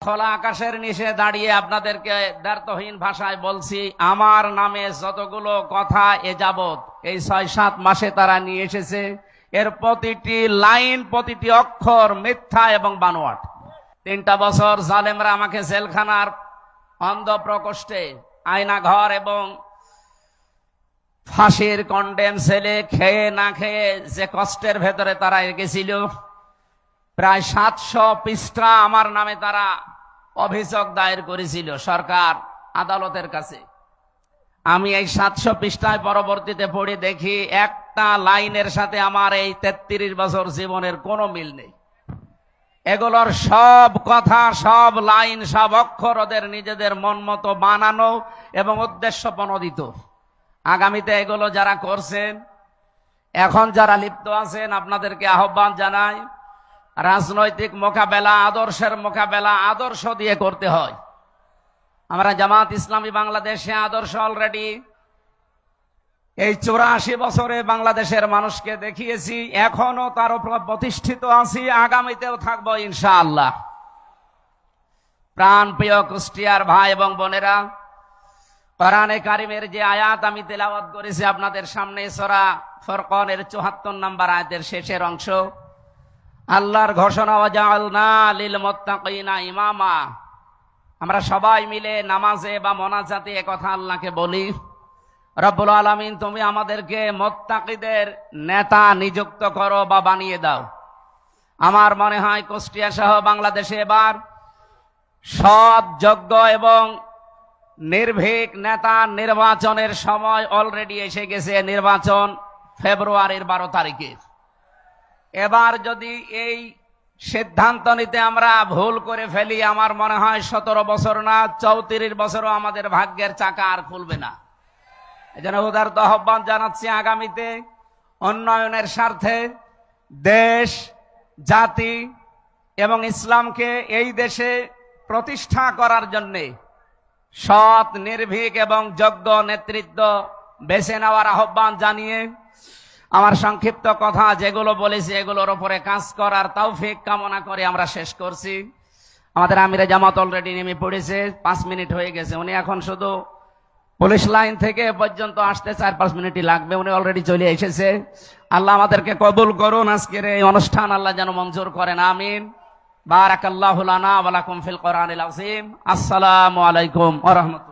খোলা আকাশের নিচে দাঁড়িয়ে আপনাদেরকে দ্ব্যর্থহীন ভাষায় বলছি, আমার নামে যতগুলো কথা এ যাবৎ এই ৬-৭ মাসে তারা নিয়ে এসেছে, এর প্রতিটি লাইন, প্রতিটি অক্ষর মিথ্যা এবং বানোয়াট। ৩টা বছর জালেমরা আমাকে জেলখানার অন্ধ প্রকোষ্ঠে, আয়না ঘর এবং ফাঁসির কন্ডেম সেলে খেয়ে না খেয়ে যে কষ্টের ভেতরে তারা রেখেছিল, প্রায় ৭০০ পৃষ্ঠা আমার নামে তারা অভিযোগ দায়ের করেছিল সরকার আদালতের কাছে। আমি এই ৭০০ পৃষ্ঠায় পরবর্তীতে পড়ে দেখি একটা লাইনের সাথে আমার এই ৩৩ বছর জীবনের কোনো মিল নেই। এগুলোর সব কথা, সব লাইন, সব অক্ষর ওদের নিজেদের মন মতো বানানো এবং উদ্দেশ্য প্রণোদিত। আগামীতে এগুলো যারা করছেন, এখন যারা লিপ্ত আছেন, আপনাদেরকে আহ্বান জানাই, রাজনৈতিক মোকাবেলা, আদর্শের মোকাবেলা আদর্শ দিয়ে করতে হয়। আমরা জামাত ইসলামী বাংলাদেশে আদর্শ অলরেডি এই ৮৪ বছরে বাংলাদেশের মানুষকে দেখিয়েছি, এখনো তার উপর প্রতিষ্ঠিত আছি, আগামীতেও থাকবো ইনশাআল্লাহ। প্রাণ প্রিয় কুষ্টিয়ার ভাই এবং বোনেরা, কোরআনে কারিমের যে আয়াত আমি তেলাওয়াত করেছি আপনাদের সামনে, সূরা ফুরকানের ৭৪ নম্বর আয়াতের শেষের অংশ, আল্লাহর ঘোষণা, ওয়াজআলনা লিল মুত্তাকিনা ইমামা। আমরা সবাই মিলে নামাজে বা মোনাজাতে একথা আল্লাহকে বলি, রব্বুল আলামিন তুমি আমাদেরকে মুত্তাকিদের নেতা নিযুক্ত করো বা বানিয়ে দাও। আমার মনে হয় কুষ্টিয়া সহ বাংলাদেশে এবার সৎ, যোগ্য এবং নির্ভীক নেতা নির্বাচনের সময় অলরেডি এসে গেছে। নির্বাচন ফেব্রুয়ারির 12 তারিখে। এবার যদি এই সিদ্ধান্ত নিতে আমরা ভুল করে ফেলি, আমার মনে হয় ১৭ বছর না ৩৪ বছরও আমাদের ভাগ্যের চাকা আর খুলবে না। এজন্য উদারত আহ্বান জানাচ্ছি, আগামীতে উন্নয়নের স্বার্থে দেশ, জাতি এবং ইসলামকে এই দেশে প্রতিষ্ঠা করার জন্যে সৎ, নির্ভীক এবং যোগ্য নেতৃত্ব বেছে নেওয়ার আহ্বান জানিয়ে আমার সংক্ষিপ্ত কথা যেগুলো বলেছি এগুলোর উপরে কাজ করার তৌফিক কামনা করে আমরা শেষ করছি। আমাদের আমিরে জামাত অলরেডি নেমে পড়েছে, 5 মিনিট হয়ে গেছে। উনি এখন শুধু পুলিশ লাইন থেকে পর্যন্ত আসতে 4-5 মিনিটই লাগবে, উনি অলরেডি চলে এসেছে। আল্লাহ আমাদেরকে কবুল করুন, আজকের এই অনুষ্ঠান আল্লাহ যেন মঞ্জুর করেন, আমিন। বারাকাল্লাহু লানা ওয়া লাকুম ফিল কোরআনিল আযীম। আসসালামু আলাইকুম ওয়া রাহমাতুল্লাহ।